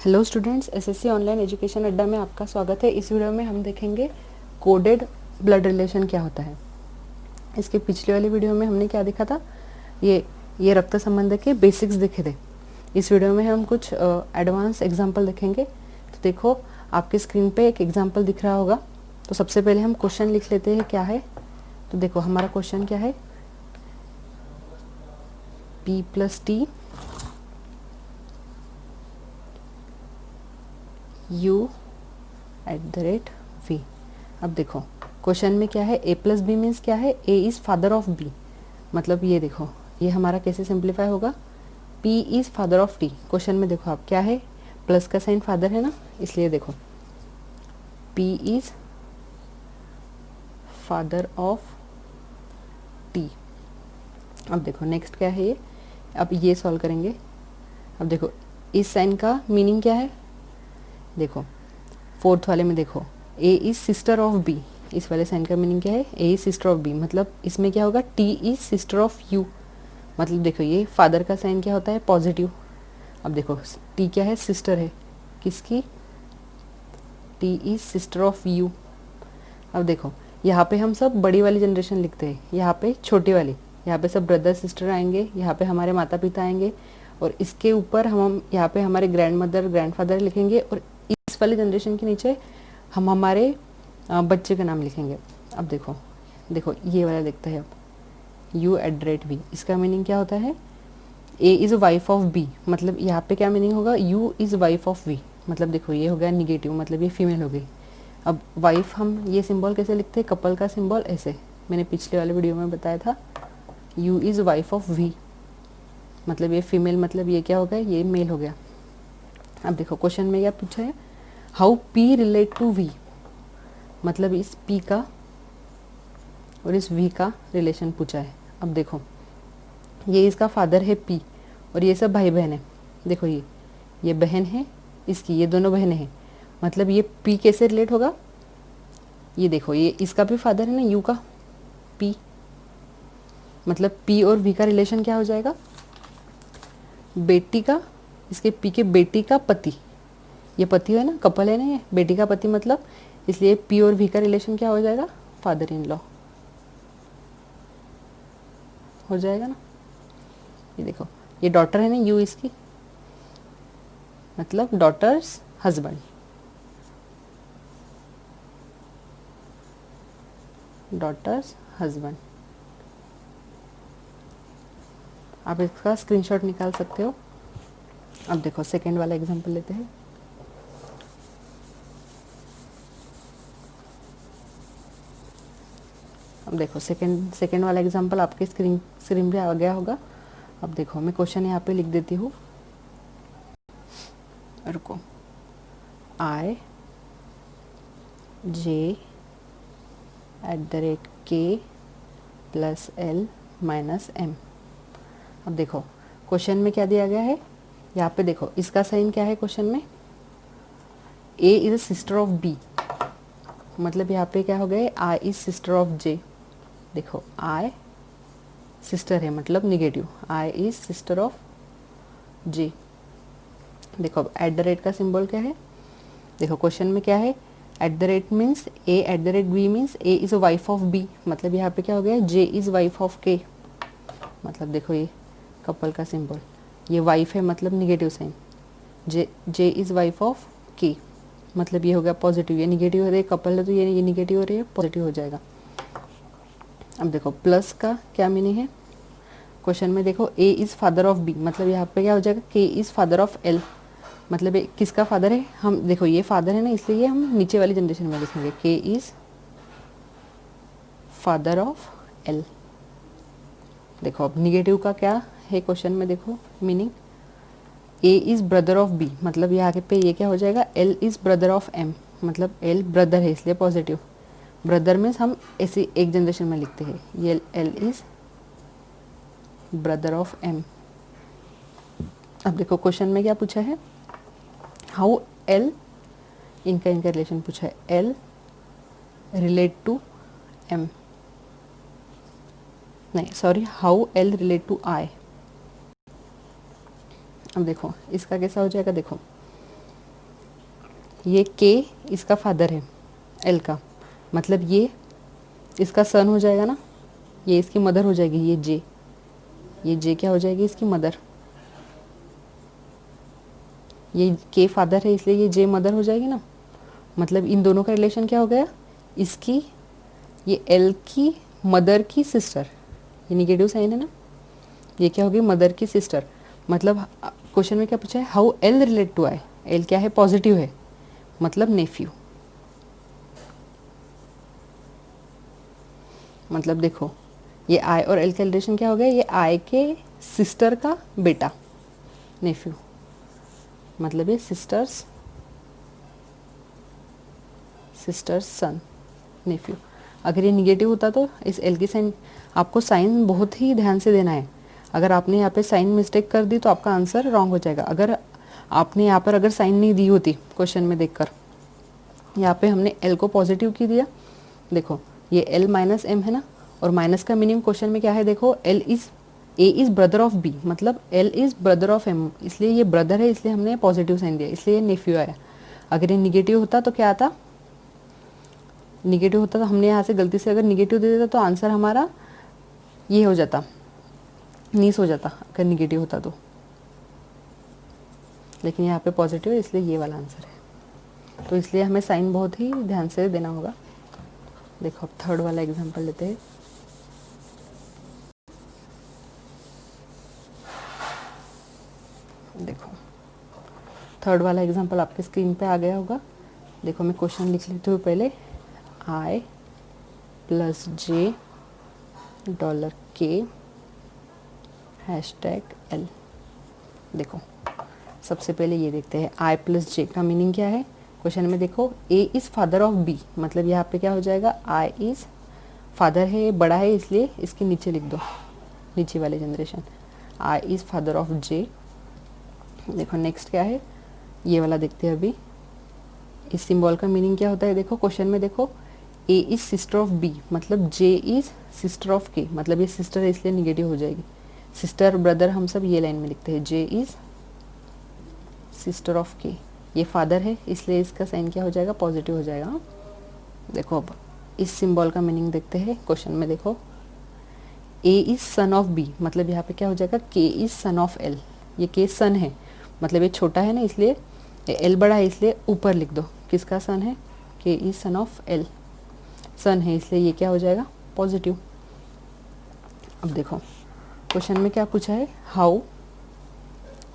Hello students, SSC online education अड्डा में आपका स्वागत है। इस वीडियो में हम देखेंगे कोडेड ब्लड रिलेशन क्या होता है। इसके पिछले वाली वीडियो में हमने क्या देखा था, ये रक्त संबंध के बेसिक्स देखे थे। इस वीडियो में हम कुछ एडवांस एग्जाम्पल देखेंगे। तो देखो, आपके स्क्रीन पे एक एग्जाम्पल दिख रहा होगा। तो सबसे पहले हम क्वेश्चन लिख लेते हैं क्या है। तो देखो, हमारा क्वेश्चन क्या है, P + T U@V। अब देखो क्वेश्चन में क्या है, A + B मीन्स क्या है, A is father of B। मतलब ये देखो, ये हमारा कैसे सिंप्लीफाई होगा, P is father of T। Question में देखो आप क्या है, प्लस का साइन फादर है ना, इसलिए देखो P is father of T। अब देखो नेक्स्ट क्या है, ये अब ये सॉल्व करेंगे। अब देखो इस साइन का मीनिंग क्या है, देखो फोर्थ वाले में देखो A is sister of B। इस वाले साइन का मीनिंग क्या है, A is sister of B। मतलब इसमें क्या होगा, T is sister of U। मतलब देखो ये फादर का साइन क्या होता है, पॉजिटिव। अब देखो T क्या है, सिस्टर है किसकी, T is sister of U। अब देखो यहाँ पे हम सब बड़ी वाली जनरेशन लिखते हैं, यहाँ पे छोटी वाली, यहाँ पे सब ब्रदर सिस्टर आएंगे, यहाँ पे हमारे माता पिता आएंगे, और इसके ऊपर हम यहाँ पे हमारे ग्रैंड मदर ग्रैंड फादर लिखेंगे, और इस वाली जनरेशन के नीचे हम हमारे बच्चे का नाम लिखेंगे। अब देखो देखो ये वाला देखते हैं अब, U@V। इसका मीनिंग क्या होता है, A is wife of B। मतलब यहाँ पे क्या मीनिंग होगा, U is wife of V। मतलब देखो ये हो गया निगेटिव, मतलब ये फीमेल हो गई। अब वाइफ हम ये सिंबल कैसे लिखते हैं, कपल का सिंबल ऐसे, मैंने पिछले वाले वीडियो में बताया था। U is wife of V, मतलब ये फीमेल, मतलब ये क्या हो गया, ये मेल हो गया। अब देखो क्वेश्चन में क्या पूछा है, how P relate to V। मतलब इस P का और इस V का रिलेशन पूछा है। अब देखो ये इसका फादर है P, और ये सब भाई बहन है। देखो ये बहन है इसकी, ये दोनों बहनें हैं। मतलब ये P कैसे रिलेट होगा, ये देखो ये इसका भी फादर है ना, U का P। मतलब P और V का रिलेशन क्या हो जाएगा, बेटी का, इसके P के बेटी का पति। ये पति है ना, कपल है ना, ये बेटी का पति, मतलब इसलिए P और V का रिलेशन क्या हो जाएगा, फादर इन लॉ हो जाएगा ना। ये देखो ये डॉटर है ना, U इसकी, मतलब डॉटर्स हस्बैंड, डॉटर्स हस्बैंड। आप इसका स्क्रीनशॉट निकाल सकते हो। अब देखो सेकंड वाला एग्जांपल लेते हैं। अब देखो सेकंड वाला एग्जांपल आपके स्क्रीन पे आ गया होगा। अब देखो मैं क्वेश्चन यहाँ पे लिख देती हूँ, रुको, I_J @K + L - M। अब देखो क्वेश्चन में क्या दिया गया है, यहाँ पे देखो इसका साइन क्या है क्वेश्चन में, A is a sister of B। मतलब यहाँ पे क्या हो गया, I is sister of J। देखो I सिस्टर है, मतलब negative, I is sister of J। देखो अब @ का सिंबल क्या है, देखो क्वेश्चन में क्या है, @ means A @B means A is a wife of B। मतलब यहाँ पे क्या हो गया, J is wife of K। मतलब देखो ये कपल का सिंबल, ये वाइफ है मतलब negative sign, J is wife of K। मतलब ये हो गया पॉजिटिव, ये निगेटिव हो रही है, कपल है तो ये निगेटिव हो रही है, पॉजिटिव हो जाएगा। अब देखो प्लस का क्या मीनिंग है, क्वेश्चन में देखो A is father of B। मतलब यहाँ पे क्या हो जाएगा, K is father of L। मतलब ये किसका फादर है, हम देखो ये फादर है ना, इसलिए हम नीचे वाली जनरेशन में लिखेंगे, K is father of L। देखो अब निगेटिव का क्या है क्वेश्चन में, देखो meaning, A is brother of B। मतलब ये आगे पे ये क्या हो जाएगा, L is brother of M। मतलब L ब्रदर है इसलिए पॉजिटिव, ब्रदर मीन्स हम ऐसी एक जनरेशन में लिखते हैं, ये L is brother of M। अब देखो क्वेश्चन में क्या पूछा है, हाउ L, इनका रिलेशन पूछा है, L रिलेट टू M, नहीं sorry, how L relate to I। अब देखो इसका कैसा हो जाएगा, देखो ये के इसका फादर है एल का, मतलब ये इसका सन हो जाएगा ना, ये इसकी मदर हो जाएगी, ये जे क्या हो जाएगी इसकी मदर। ये के फादर है इसलिए ये जे मदर हो जाएगी ना, मतलब इन दोनों का रिलेशन क्या हो गया, इसकी ये एल की मदर की सिस्टर, ये निगेटिव साइन है ना, ये क्या होगी मदर की सिस्टर। मतलब क्वेश्चन में क्या पूछा है, how L relate to I, L क्या है पॉजिटिव है, मतलब नेफ्यू। मतलब देखो ये आई और एल का रिलेशन क्या हो गया, ये आई के सिस्टर का बेटा नेफ्यू, मतलब ये सिस्टर्स सन नेफ्यू। अगर ये निगेटिव होता तो इस एल की साइन, आपको साइन बहुत ही ध्यान से देना है। अगर आपने यहाँ पे साइन मिस्टेक कर दी तो आपका आंसर रॉन्ग हो जाएगा। अगर आपने यहाँ पर अगर साइन नहीं दी होती क्वेश्चन में देखकर, यहाँ पे हमने एल को पॉजिटिव की दिया, देखो ये एल माइनस एम है ना, और माइनस का मीनिंग क्वेश्चन में क्या है, देखो L is A is brother of B, मतलब L is brother of M, इसलिए ये ब्रदर है इसलिए हमने पॉजिटिव साइन दिया, इसलिए ये नेफ्यू आया। अगर ये निगेटिव होता तो क्या आता, निगेटिव होता तो हमने यहाँ से गलती से अगर निगेटिव दे देता तो आंसर हमारा ये हो जाता, नीस हो जाता अगर निगेटिव होता तो, लेकिन यहाँ पे पॉजिटिव है इसलिए ये वाला आंसर है। तो इसलिए हमें साइन बहुत ही ध्यान से देना होगा। देखो अब थर्ड वाला एग्जांपल लेते हैं। देखो थर्ड वाला एग्जांपल आपके स्क्रीन पे आ गया होगा। देखो मैं क्वेश्चन लिख लेती हूँ पहले, आई प्लस जे डॉलर के हैशटैग एल। देखो सबसे पहले ये देखते हैं आई प्लस जे का मीनिंग क्या है। क्वेश्चन में देखो A is father of B, मतलब यहाँ पे क्या हो जाएगा, आई इज़ फादर है, बड़ा है इसलिए इसके नीचे लिख दो, नीचे वाले generation, I is father of J. देखो नेक्स्ट क्या है, ये वाला देखते हैं अभी। इस सिंबल का मीनिंग क्या होता है, देखो क्वेश्चन में देखो A is sister of B, मतलब जे इज़ सिस्टर ऑफ के, मतलब ये सिस्टर है इसलिए निगेटिव हो जाएगी। सिस्टर ब्रदर हम सब ये लाइन में लिखते हैं, जे इज़ सिस्टर ऑफ के। ये फादर है इसलिए इसका साइन क्या हो जाएगा, पॉजिटिव हो जाएगा। देखो अब इस सिंबल का मीनिंग देखते हैं। क्वेश्चन में देखो A is son of B, मतलब यहाँ पे क्या हो जाएगा, के इज़ सन ऑफ एल। ये के सन है, मतलब ये छोटा है ना इसलिए, एल बड़ा है इसलिए ऊपर लिख दो, किसका सन है, के इज़ सन ऑफ एल, सन है इसलिए ये क्या हो जाएगा, पॉजिटिव। अब देखो क्वेश्चन में क्या पूछा है, हाउ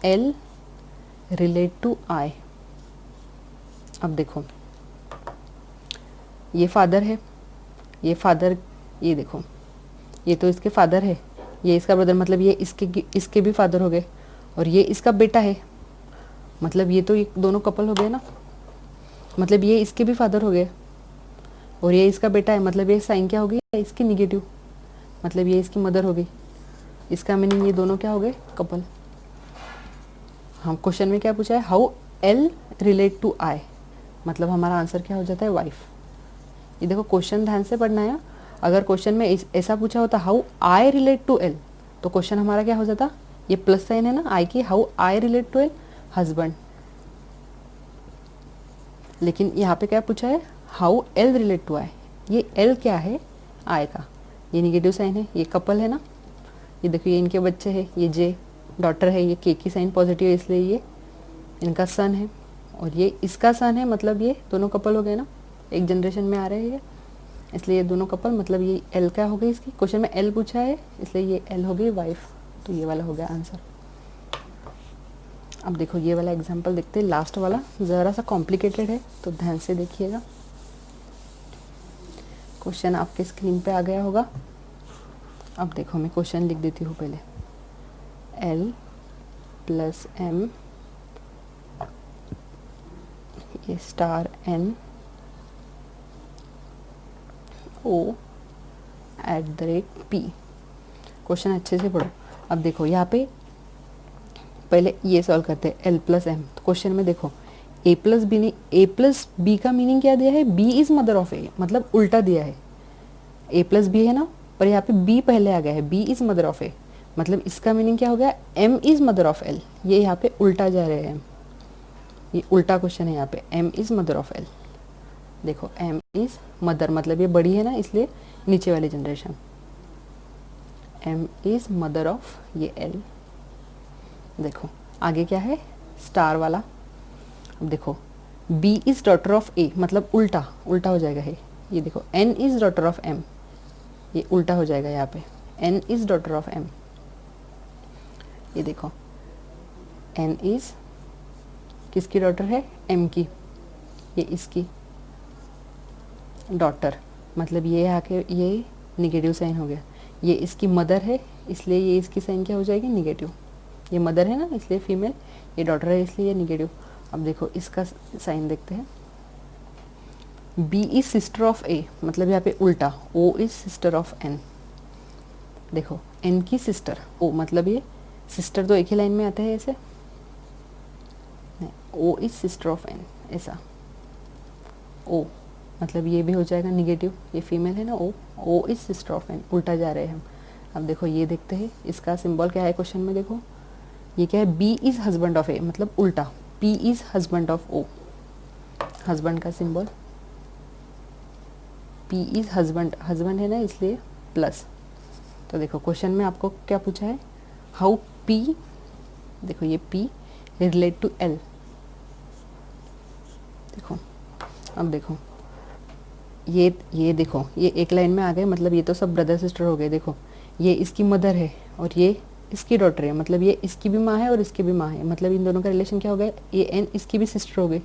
एल रिलेट टू आई। अब देखो ये फादर है, ये फादर, ये देखो ये तो इसके फादर है, ये इसका ब्रदर, मतलब ये इसके भी फादर हो गए, और ये इसका बेटा है, मतलब ये तो ये दोनों कपल हो गए ना, मतलब ये इसके भी फादर हो गए और ये इसका बेटा है, मतलब ये साइन क्या हो गई, इसकी निगेटिव, मतलब ये इसकी मदर हो गई। इसका मीनिंग ये दोनों क्या हो गए, कपल। हम क्वेश्चन में क्या पूछा है, हाउ एल रिलेट टू आई, मतलब हमारा आंसर क्या हो जाता है, वाइफ। ये देखो क्वेश्चन ध्यान से पढ़ना है। अगर क्वेश्चन में ऐसा पूछा होता how I relate to L, तो क्वेश्चन हमारा क्या हो जाता, ये प्लस साइन है ना आई की, how I relate to L, husband. लेकिन यहाँ पे क्या पूछा है, how L relate to I, ये एल क्या है, आई का, ये निगेटिव साइन है, ये कपल है ना, ये देखो ये इनके बच्चे हैं, ये जे डॉटर है, ये के की साइन पॉजिटिव है इसलिए ये इनका सन है, और ये इसका सन है, मतलब ये दोनों कपल हो गए ना, एक जनरेशन में आ रहे हैं ये, इसलिए ये दोनों कपल, मतलब ये एल क्या हो गई इसकी, क्वेश्चन में एल पूछा है इसलिए ये एल हो गई वाइफ, तो ये वाला हो गया आंसर। अब देखो ये वाला एग्जांपल देखते हैं, लास्ट वाला ज़रा सा कॉम्प्लिकेटेड है तो ध्यान से देखिएगा। क्वेश्चन आपके स्क्रीन पे आ गया होगा। अब देखो मैं क्वेश्चन लिख देती हूँ पहले, एल प्लस एम ये star N O at the rate P. Question अच्छे से पढ़ो। अब देखो यहाँ पे पहले ये सॉल्व करते हैं, एल प्लस एम। तो क्वेश्चन में देखो ए प्लस बी, नहीं ए प्लस बी का मीनिंग क्या दिया है, B is mother of A, मतलब उल्टा दिया है, ए प्लस बी है ना, पर यहाँ पे बी पहले आ गया है, B is mother of A, मतलब इसका मीनिंग क्या हो गया, M is mother of L, ये यहाँ पे उल्टा जा रहे हैं। ये उल्टा क्वेश्चन है यहाँ पे, M is mother of L. देखो एम इज़ मदर मतलब ये बड़ी है ना, इसलिए नीचे वाली generation, M is mother of ये एल। देखो आगे क्या है, स्टार वाला। अब देखो B is daughter of A मतलब उल्टा उल्टा हो जाएगा ये देखो N is daughter of M, ये उल्टा हो जाएगा यहाँ पे, N is daughter of M. ये देखो एन इज़ किसकी डॉटर है, एम की, ये इसकी डॉटर मतलब ये आके ये निगेटिव साइन हो गया। ये इसकी मदर है इसलिए ये इसकी साइन क्या हो जाएगी, निगेटिव। ये मदर है ना इसलिए फीमेल, ये डॉटर है इसलिए ये निगेटिव। अब देखो इसका साइन देखते हैं, B is sister of A मतलब यहाँ पे उल्टा, O is sister of N. देखो एन की सिस्टर ओ मतलब ये सिस्टर तो एक ही लाइन में आता है ऐसे, O is sister of N ऐसा, ओ मतलब ये भी हो जाएगा निगेटिव, ये फीमेल है ना, O is sister of N, उल्टा जा रहे हैं हम। अब देखो ये देखते हैं इसका सिंबल क्या है क्वेश्चन में। देखो ये क्या है, B is husband of A मतलब उल्टा, P is husband of O, husband का symbol, P is husband, husband है ना इसलिए प्लस। तो देखो क्वेश्चन में आपको क्या पूछा है, हाउ पी, देखो ये पी रिलेट टू एल। देखो अब देखो ये देखो ये एक लाइन में आ गए मतलब ये तो सब ब्रदर सिस्टर हो गए। देखो ये इसकी मदर है और ये इसकी डॉटर है मतलब ये इसकी भी माँ है और इसकी भी माँ है, मतलब इन दोनों का रिलेशन क्या हो गया, ये एन इसकी भी सिस्टर हो गई।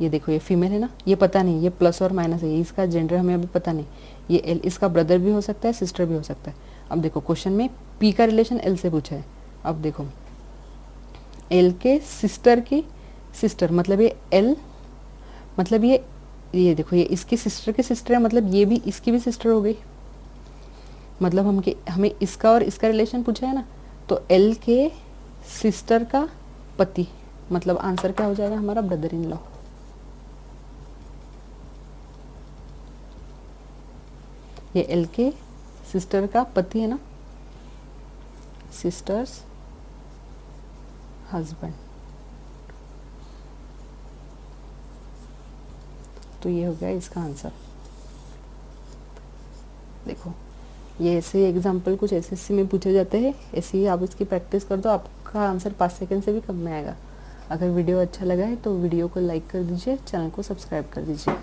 ये देखो ये फीमेल है ना, ये पता नहीं ये प्लस और माइनस है, ये इसका जेंडर हमें अभी पता नहीं, ये एल इसका ब्रदर भी हो सकता है सिस्टर भी हो सकता है। अब देखो क्वेश्चन में पी का रिलेशन एल से पूछा है। अब देखो एल के सिस्टर की सिस्टर मतलब ये एल मतलब ये देखो ये इसकी सिस्टर की सिस्टर है मतलब ये भी इसकी भी सिस्टर हो गई। मतलब हमें इसका और इसका रिलेशन पूछा है ना, तो एल के सिस्टर का पति मतलब आंसर क्या हो जाएगा हमारा, ब्रदर इन लॉ। ये एल के सिस्टर का पति है ना, सिस्टर्स हस्बैंड। तो ये हो गया इसका आंसर। देखो ये ऐसे एग्जाम्पल कुछ एसएससी में पूछे जाते हैं, ऐसे ही आप इसकी प्रैक्टिस कर दो, आपका आंसर 5 सेकंड से भी कम में आएगा। अगर वीडियो अच्छा लगा है तो वीडियो को लाइक कर दीजिए, चैनल को सब्सक्राइब कर दीजिए।